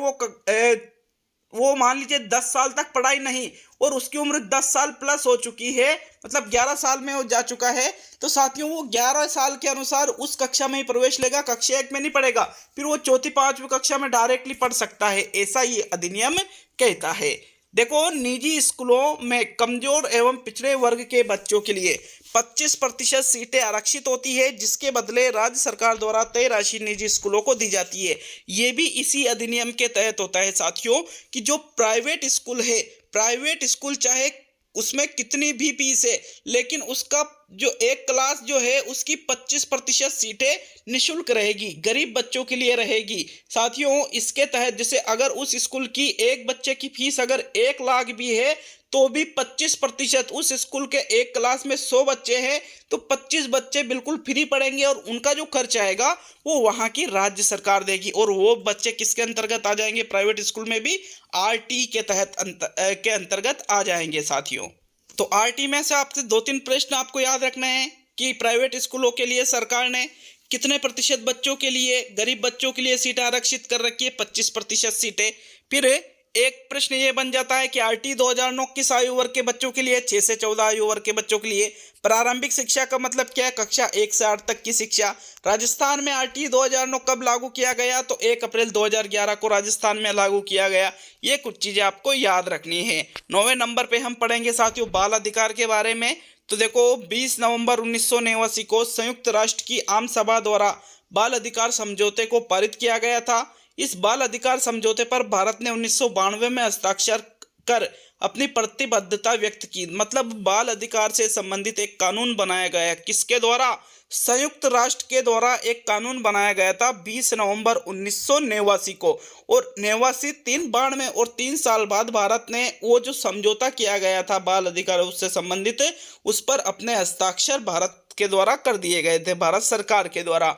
वो मान लीजिए 10 साल तक पढ़ाई नहीं और उसकी उम्र 10 साल प्लस हो चुकी है, मतलब 11 साल में वो जा चुका है, तो साथियों वो 11 साल के अनुसार उस कक्षा में ही प्रवेश लेगा, कक्षा 1 में नहीं पढ़ेगा। फिर वो 4th-5वीं कक्षा में डायरेक्टली पढ़ सकता है, ऐसा ये अधिनियम कहता है। देखो निजी स्कूलों में कमजोर एवं पिछड़े वर्ग के बच्चों के लिए 25% सीटें आरक्षित होती है, जिसके बदले राज्य सरकार द्वारा तय राशि निजी स्कूलों को दी जाती है। ये भी इसी अधिनियम के तहत होता है साथियों कि जो प्राइवेट स्कूल है, प्राइवेट स्कूल चाहे उसमें कितनी भी फीस है लेकिन उसका जो एक क्लास जो है उसकी 25% सीटें निःशुल्क रहेगी, गरीब बच्चों के लिए रहेगी साथियों। इसके तहत जैसे अगर उस स्कूल की एक बच्चे की फीस अगर 1 लाख भी है तो भी 25%, उस स्कूल के एक क्लास में 100 बच्चे हैं तो 25 बच्चे बिल्कुल फ्री पढ़ेंगे और उनका जो खर्च आएगा वो वहाँ की राज्य सरकार देगी। और वो बच्चे किसके अंतर्गत आ जाएंगे, प्राइवेट स्कूल में भी RT के तहत के अंतर्गत आ जाएंगे साथियों। तो RT में से आपसे 2-3 प्रश्न आपको याद रखना है कि प्राइवेट स्कूलों के लिए सरकार ने कितने प्रतिशत बच्चों के लिए, गरीब बच्चों के लिए सीटें आरक्षित कर रखी है, 25% सीटें। फिर एक प्रश्न ये बन जाता है कि RT 2009 किस आयु वर्ग के बच्चों के लिए, 6 से 14 आयु वर्ग के बच्चों के लिए। प्रारंभिक शिक्षा का मतलब क्या है, कक्षा 1 से 8 तक की शिक्षा। राजस्थान में RT 2009 कब लागू किया गया, तो 1 अप्रैल 2011 को राजस्थान में लागू किया गया। ये कुछ चीजें आपको याद रखनी है। 9वें नंबर पे हम पढ़ेंगे साथियों बाल अधिकार के बारे में। तो देखो 20 नवंबर 1989 को संयुक्त राष्ट्र की आम सभा द्वारा बाल अधिकार समझौते को पारित किया गया था। इस बाल अधिकार समझौते पर भारत ने 1992 में हस्ताक्षर कर अपनी प्रतिबद्धता व्यक्त की। मतलब बाल अधिकार से संबंधित एक कानून बनाया गया, किसके द्वारा, संयुक्त राष्ट्र के द्वारा एक कानून बनाया गया था 20 नवंबर 1989 को। और 89 और 3 साल बाद भारत ने वो जो समझौता किया गया था बाल अधिकार उससे संबंधित, उस पर अपने हस्ताक्षर भारत के द्वारा कर दिए गए थे, भारत सरकार के द्वारा।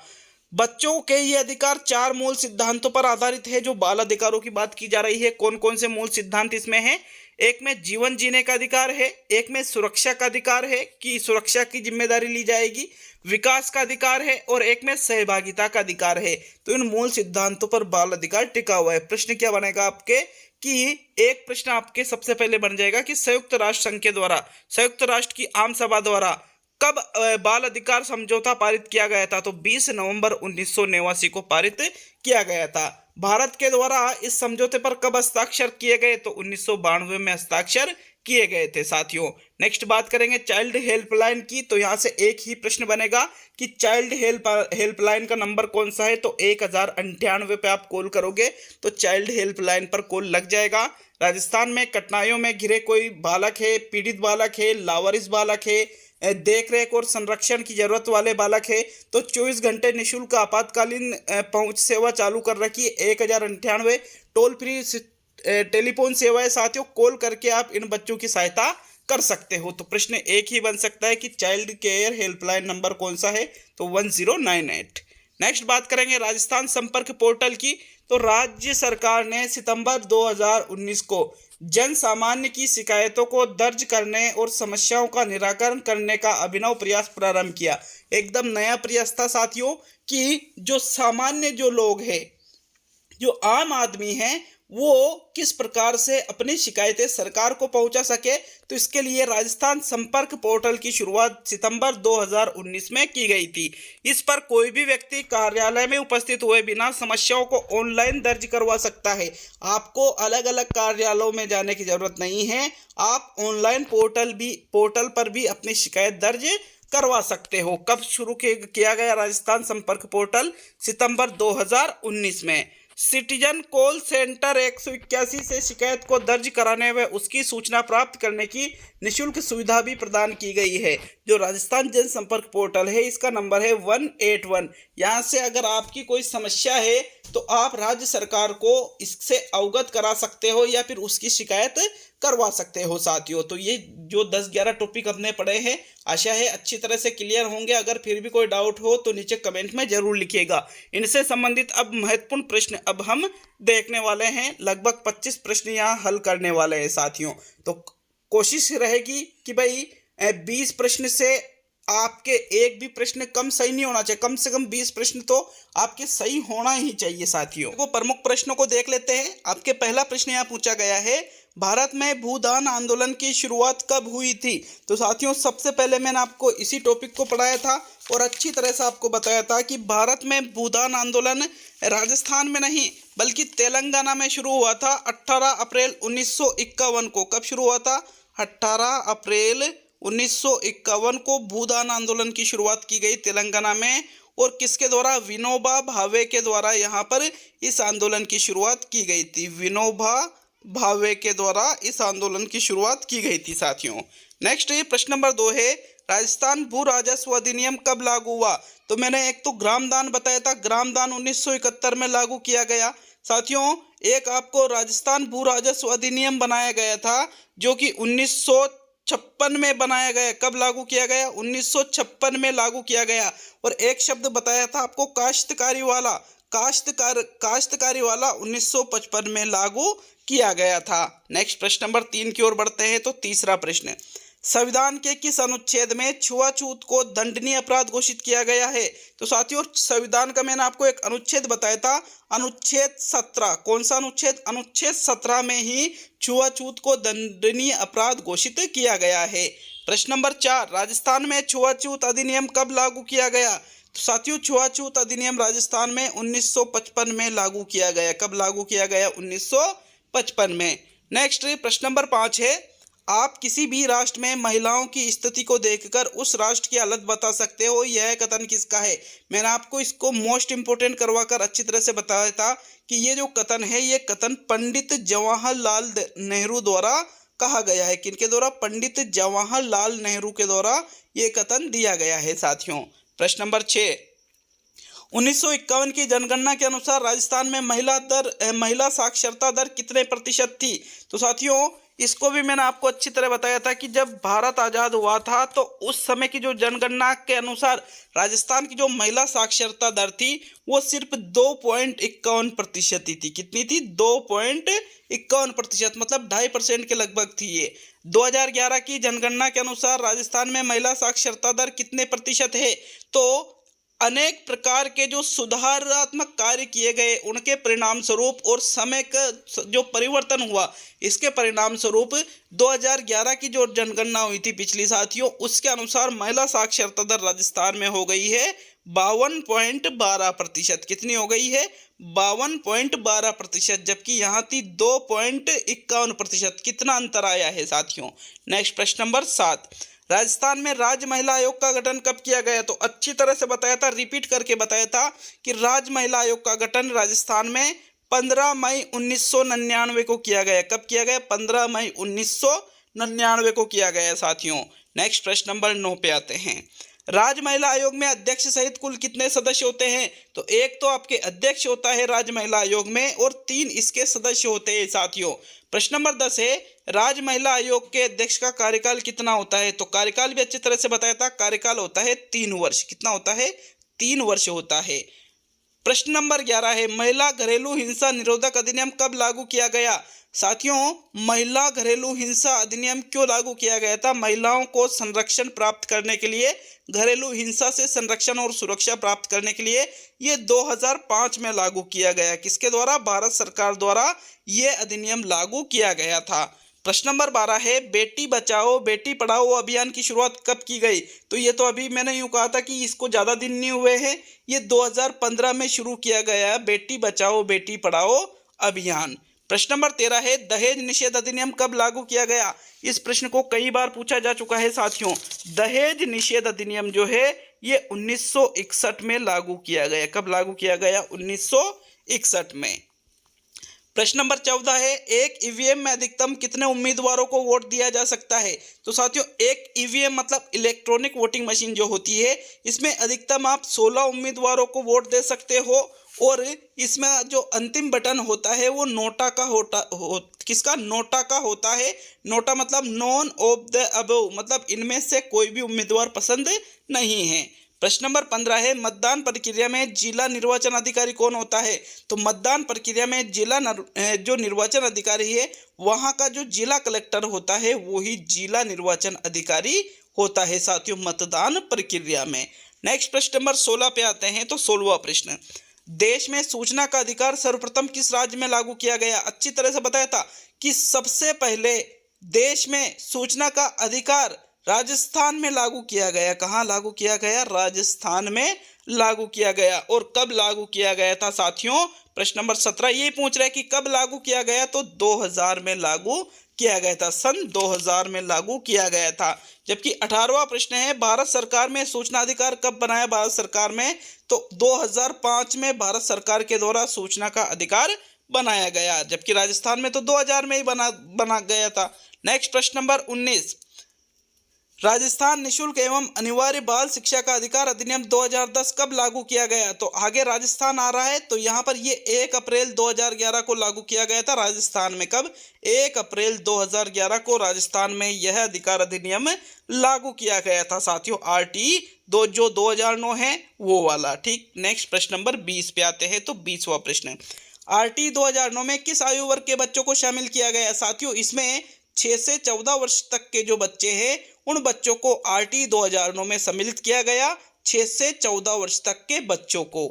बच्चों के ये अधिकार 4 मूल सिद्धांतों पर आधारित है। जो बाल अधिकारों की बात की जा रही है, कौन कौन से मूल सिद्धांत इसमें हैं, एक में जीवन जीने का अधिकार है, एक में सुरक्षा का अधिकार है कि सुरक्षा की जिम्मेदारी ली जाएगी, विकास का अधिकार है और एक में सहभागिता का अधिकार है। तो इन मूल सिद्धांतों पर बाल अधिकार टिका हुआ है। प्रश्न क्या बनेगा आपके कि एक प्रश्न आपके सबसे पहले बन जाएगा कि संयुक्त राष्ट्र संघ के द्वारा, संयुक्त राष्ट्र की आम सभा द्वारा कब बाल अधिकार समझौता पारित किया गया था, तो 20 नवंबर 1989 को पारित किया गया था। भारत के द्वारा इस समझौते पर कब हस्ताक्षर किए गए, तो 1992 में हस्ताक्षर किए गए थे साथियों। नेक्स्ट बात करेंगे चाइल्ड हेल्पलाइन की। तो यहाँ से एक ही प्रश्न बनेगा कि चाइल्ड हेल्पलाइन का नंबर कौन सा है, तो 1098 पे आप कॉल करोगे तो चाइल्ड हेल्पलाइन पर कॉल लग जाएगा। राजस्थान में कठिनाइयों में घिरे कोई बालक है, पीड़ित बालक है, लावारिस बालक है, देख रेख और संरक्षण की जरूरत वाले बालक है, तो 24 घंटे निःशुल्क आपातकालीन पहुंच सेवा चालू कर रखी है। 1098 टोल फ्री टेलीफोन सेवा है साथियों, कॉल करके आप इन बच्चों की सहायता कर सकते हो। तो प्रश्न एक ही बन सकता है कि चाइल्ड केयर हेल्पलाइन नंबर कौन सा है, तो 1098। नेक्स्ट बात करेंगे राजस्थान संपर्क पोर्टल की। तो राज्य सरकार ने सितंबर 2019 को जन सामान्य की शिकायतों को दर्ज करने और समस्याओं का निराकरण करने का अभिनव प्रयास प्रारंभ किया। एकदम नया प्रयास था साथियों कि जो सामान्य जो लोग हैं, जो आम आदमी हैं, वो किस प्रकार से अपनी शिकायतें सरकार को पहुंचा सके। तो इसके लिए राजस्थान संपर्क पोर्टल की शुरुआत सितंबर 2019 में की गई थी। इस पर कोई भी व्यक्ति कार्यालय में उपस्थित हुए बिना समस्याओं को ऑनलाइन दर्ज करवा सकता है। आपको अलग अलग कार्यालयों में जाने की जरूरत नहीं है, आप ऑनलाइन पोर्टल पर भी अपनी शिकायत दर्ज करवा सकते हो। कब शुरू किया गया राजस्थान संपर्क पोर्टल? सितंबर 2019 में। सिटीजन कॉल सेंटर 181 से शिकायत को दर्ज कराने व उसकी सूचना प्राप्त करने की निःशुल्क सुविधा भी प्रदान की गई है। जो राजस्थान जनसंपर्क पोर्टल है, इसका नंबर है 181। यहाँ से अगर आपकी कोई समस्या है तो आप राज्य सरकार को इससे अवगत करा सकते हो या फिर उसकी शिकायत करवा सकते हो साथियों। तो ये जो 10-11 टॉपिक हमने पढ़े हैं, आशा है अच्छी तरह से क्लियर होंगे। अगर फिर भी कोई डाउट हो तो नीचे कमेंट में जरूर लिखिएगा। इनसे संबंधित अब महत्वपूर्ण प्रश्न अब हम देखने वाले हैं। लगभग 25 प्रश्न यहाँ हल करने वाले हैं साथियों। तो कोशिश रहेगी कि भाई 20 प्रश्न से आपके एक भी प्रश्न कम सही नहीं होना चाहिए। कम से कम 20 प्रश्न तो आपके सही होना ही चाहिए साथियों। वो प्रमुख प्रश्नों को देख लेते हैं। आपके पहला प्रश्न यहाँ पूछा गया है, भारत में भूदान आंदोलन की शुरुआत कब हुई थी? तो साथियों सबसे पहले मैंने आपको इसी टॉपिक को पढ़ाया था और अच्छी तरह से आपको बताया था कि भारत में भूदान आंदोलन राजस्थान में नहीं बल्कि तेलंगाना में शुरू हुआ था 18 अप्रैल 1951 को। कब शुरू हुआ था? 18 अप्रैल 1951 को भूदान आंदोलन की शुरुआत की गई तेलंगाना में। और किसके द्वारा? विनोबा भावे के द्वारा यहाँ पर इस आंदोलन की शुरुआत की गई थी। विनोबा भावे के द्वारा इस आंदोलन की शुरुआत की गई थी साथियों। नेक्स्ट प्रश्न नंबर 2 है, राजस्थान भू राजस्व अधिनियम कब लागू हुआ? तो मैंने एक तो ग्राम दान बताया था, ग्राम दान 1971 में लागू किया गया साथियों। एक आपको राजस्थान भू राजस्व अधिनियम बनाया गया था जो कि 1956 में बनाया गया। कब लागू किया गया? 1956 में लागू किया गया। और एक शब्द बताया था आपको काश्तकारी वाला, काश्तकारी वाला 1955 में लागू किया गया था। नेक्स्ट प्रश्न नंबर 3 की ओर बढ़ते हैं। तो तीसरा प्रश्न, संविधान के किस अनुच्छेद में छुआछूत को दंडनीय अपराध घोषित किया गया है? तो साथियों संविधान का मैंने आपको एक अनुच्छेद बताया था, अनुच्छेद 17। कौन सा अनुच्छेद? अनुच्छेद 17 में ही छुआछूत को दंडनीय अपराध घोषित किया गया है। प्रश्न नंबर 4, राजस्थान में छुआछूत अधिनियम कब लागू किया गया? तो साथियों छुआछूत अधिनियम राजस्थान में 1955 में लागू किया गया। कब लागू किया गया? 1955 में। नेक्स्ट प्रश्न नंबर 5 है, आप किसी भी राष्ट्र में महिलाओं की स्थिति को देखकर उस राष्ट्र की हालत बता सकते हो। यह कथन किसका है? मैंने आपको इसको मोस्ट इंपोर्टेंट करवाकर अच्छी तरह से बताया था कि ये जो कथन है, ये कथन पंडित जवाहरलाल नेहरू द्वारा कहा गया है। किनके द्वारा? पंडित जवाहरलाल नेहरू के द्वारा ये कथन दिया गया है साथियों। प्रश्न नंबर 6, 1951 की जनगणना के अनुसार राजस्थान में महिला साक्षरता दर कितने प्रतिशत थी? तो साथियों इसको भी मैंने आपको अच्छी तरह बताया था कि जब भारत आज़ाद हुआ था तो उस समय की जो जनगणना के अनुसार राजस्थान की जो महिला साक्षरता दर थी वो सिर्फ 2.51% ही थी। कितनी थी? 2.51%, मतलब 2.5% के लगभग थी ये। 2011 की जनगणना के अनुसार राजस्थान में महिला साक्षरता दर कितने प्रतिशत है? तो अनेक प्रकार के जो सुधारात्मक कार्य किए गए उनके परिणाम स्वरूप और समय का जो परिवर्तन हुआ इसके परिणाम स्वरूप 2011 की जो जनगणना हुई थी पिछली साथियों, उसके अनुसार महिला साक्षरता दर राजस्थान में हो गई है 52.12%। कितनी हो गई है? 52.12%, जबकि यहाँ थी 2.51%। कितना अंतर आया है साथियों। नेक्स्ट प्रश्न नंबर 7, राजस्थान में राज्य महिला आयोग का गठन कब किया गया? तो अच्छी तरह से बताया था, रिपीट करके बताया था कि राज्य महिला आयोग का गठन राजस्थान में 15 मई 1999 को किया गया। कब किया गया? 15 मई 1999 को किया गया साथियों। नेक्स्ट प्रश्न नंबर 9 पे आते हैं, राज्य महिला आयोग में अध्यक्ष सहित कुल कितने सदस्य होते हैं? तो एक तो आपके अध्यक्ष होता है राज्य महिला आयोग में और 3 इसके सदस्य होते हैं साथियों। प्रश्न नंबर 10 है, राज्य महिला आयोग के अध्यक्ष का कार्यकाल कितना होता है? तो कार्यकाल भी अच्छी तरह से बताया था, कार्यकाल होता है 3 वर्ष। कितना होता है? 3 वर्ष होता है। प्रश्न नंबर 11 है महिला घरेलू हिंसा निरोधक अधिनियम कब लागू किया गया। साथियों, महिला घरेलू हिंसा अधिनियम क्यों लागू किया गया था। महिलाओं को संरक्षण प्राप्त करने के लिए, घरेलू हिंसा से संरक्षण और सुरक्षा प्राप्त करने के लिए ये 2005 में लागू किया गया। किसके द्वारा? भारत सरकार द्वारा ये अधिनियम लागू किया गया था। प्रश्न नंबर 12 है बेटी बचाओ बेटी पढ़ाओ अभियान की शुरुआत कब की गई। तो ये तो अभी मैंने यूँ कहा था कि इसको ज़्यादा दिन नहीं हुए हैं, ये 2015 में शुरू किया गया बेटी बचाओ बेटी पढ़ाओ अभियान। प्रश्न नंबर 13 है दहेज निषेध अधिनियम कब लागू किया गया। इस प्रश्न को कई बार पूछा जा चुका है साथियों। दहेज निषेध अधिनियम जो है ये 1961 में लागू किया गया। कब लागू किया गया? 1961 में। प्रश्न नंबर 14 है एक ईवीएम में अधिकतम कितने उम्मीदवारों को वोट दिया जा सकता है। तो साथियों, एक ईवीएम मतलब इलेक्ट्रॉनिक वोटिंग मशीन जो होती है, इसमें अधिकतम आप 16 उम्मीदवारों को वोट दे सकते हो। और इसमें जो अंतिम बटन होता है वो नोटा का किसका? नोटा का होता है। नोटा मतलब नॉन ऑफ द अबव, मतलब इनमें से कोई भी उम्मीदवार पसंद नहीं है। प्रश्न नंबर 15 है मतदान प्रक्रिया में जिला निर्वाचन अधिकारी कौन होता है। तो मतदान प्रक्रिया में जो निर्वाचन अधिकारी है वहाँ का जो जिला कलेक्टर होता है वो ही जिला निर्वाचन अधिकारी होता है साथियों, मतदान प्रक्रिया में। नेक्स्ट प्रश्न नंबर 16 पे आते हैं। तो 16वां प्रश्न, देश में सूचना का अधिकार सर्वप्रथम किस राज्य में लागू किया गया। अच्छी तरह से बताया था कि सबसे पहले देश में सूचना का अधिकार राजस्थान में लागू किया गया। कहाँ लागू किया गया? राजस्थान में लागू किया गया। और कब लागू किया गया था साथियों? प्रश्न नंबर 17 ये पूछ रहा है कि कब लागू किया गया। तो 2000 में लागू किया गया था, सन 2000 में लागू किया गया था। जबकि 18वां प्रश्न है भारत सरकार में सूचना अधिकार कब बनाया भारत सरकार में। तो 2005 में भारत सरकार के द्वारा सूचना का अधिकार बनाया गया। जबकि राजस्थान में तो 2000 में ही बना गया था। नेक्स्ट प्रश्न नंबर 19, राजस्थान निःशुल्क एवं अनिवार्य बाल शिक्षा का अधिकार अधिनियम 2010 कब लागू किया गया। तो आगे राजस्थान आ रहा है, तो यहाँ पर ये 1 अप्रैल 2011 को लागू किया गया था राजस्थान में। कब? 1 अप्रैल 2011 को राजस्थान में यह अधिकार अधिनियम लागू किया गया था साथियों। RT जो 2009 है वो वाला। ठीक, नेक्स्ट प्रश्न नंबर 20 पे आते हैं। तो 20वां प्रश्न, RT 2009 में किस आयु वर्ग के बच्चों को शामिल किया गया। साथियों, इसमें 6 से 14 वर्ष तक के जो बच्चे हैं उन बच्चों को RT 2009 में सम्मिलित किया गया, 6 से 14 वर्ष तक के बच्चों को।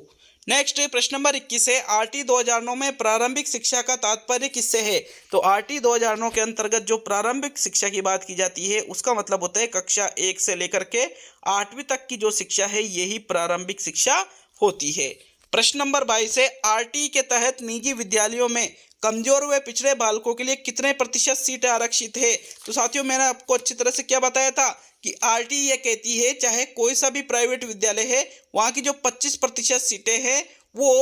नेक्स्ट प्रश्न नंबर 21 है RT 2009 में प्रारंभिक शिक्षा का तात्पर्य किससे है। तो RT 2009 के अंतर्गत जो प्रारंभिक शिक्षा की बात की जाती है उसका मतलब होता है कक्षा 1 से लेकर के 8वीं तक की जो शिक्षा है यही प्रारंभिक शिक्षा होती है। प्रश्न नंबर 22 है RT के तहत निजी विद्यालयों में कमजोर व पिछड़े बालकों के लिए कितने प्रतिशत सीटें आरक्षित है। तो साथियों, मैंने आपको अच्छी तरह से क्या बताया था कि RT ये कहती है चाहे कोई सा भी प्राइवेट विद्यालय है वहाँ की जो 25% सीटें हैं वो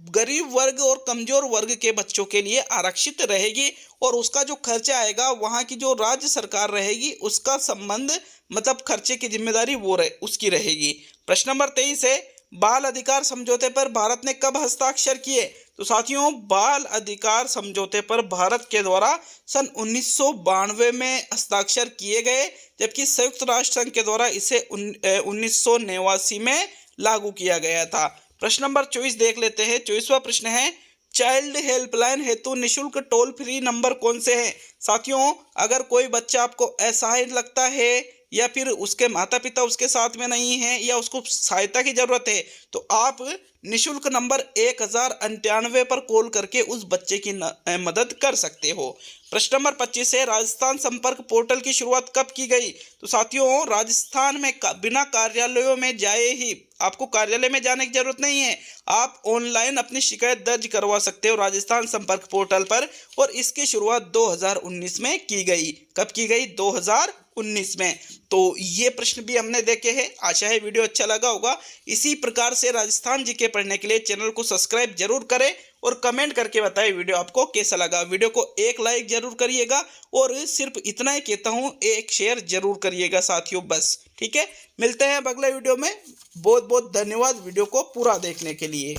गरीब वर्ग और कमजोर वर्ग के बच्चों के लिए आरक्षित रहेगी। और उसका जो खर्चा आएगा वहाँ की जो राज्य सरकार रहेगी उसका संबंध मतलब खर्चे की जिम्मेदारी उसकी रहेगी। प्रश्न नंबर 23 है बाल अधिकार समझौते पर भारत ने कब हस्ताक्षर किए। तो साथियों, बाल अधिकार समझौते पर भारत के द्वारा सन 1992 में हस्ताक्षर किए गए, जबकि संयुक्त राष्ट्र संघ के द्वारा इसे 1989 में लागू किया गया था। प्रश्न नंबर 24 देख लेते हैं। 24वां प्रश्न है चाइल्ड हेल्पलाइन हेतु निःशुल्क टोल फ्री नंबर कौन से हैं। साथियों, अगर कोई बच्चा आपको असहाय लगता है या फिर उसके माता पिता उसके साथ में नहीं है या उसको सहायता की जरूरत है तो आप निःशुल्क नंबर 1098 पर कॉल करके उस बच्चे की मदद कर सकते हो। प्रश्न नंबर 25 है राजस्थान संपर्क पोर्टल की शुरुआत कब की गई। तो साथियों, राजस्थान में बिना कार्यालयों में जाए ही, आपको कार्यालय में जाने की जरूरत नहीं है, आप ऑनलाइन अपनी शिकायत दर्ज करवा सकते हो राजस्थान संपर्क पोर्टल पर। और इसकी शुरुआत 2019 में की गई। कब की गई? 2019 में। तो ये प्रश्न भी हमने देखे हैं। आशा है वीडियो अच्छा लगा होगा। इसी प्रकार से राजस्थान जीके पढ़ने के लिए चैनल को सब्सक्राइब जरूर करें और कमेंट करके बताएं वीडियो आपको कैसा लगा। वीडियो को एक लाइक जरूर करिएगा और सिर्फ इतना ही कहता हूँ, एक शेयर जरूर करिएगा साथियों, बस। ठीक है, मिलते हैं अगले वीडियो में। बहुत बहुत धन्यवाद वीडियो को पूरा देखने के लिए।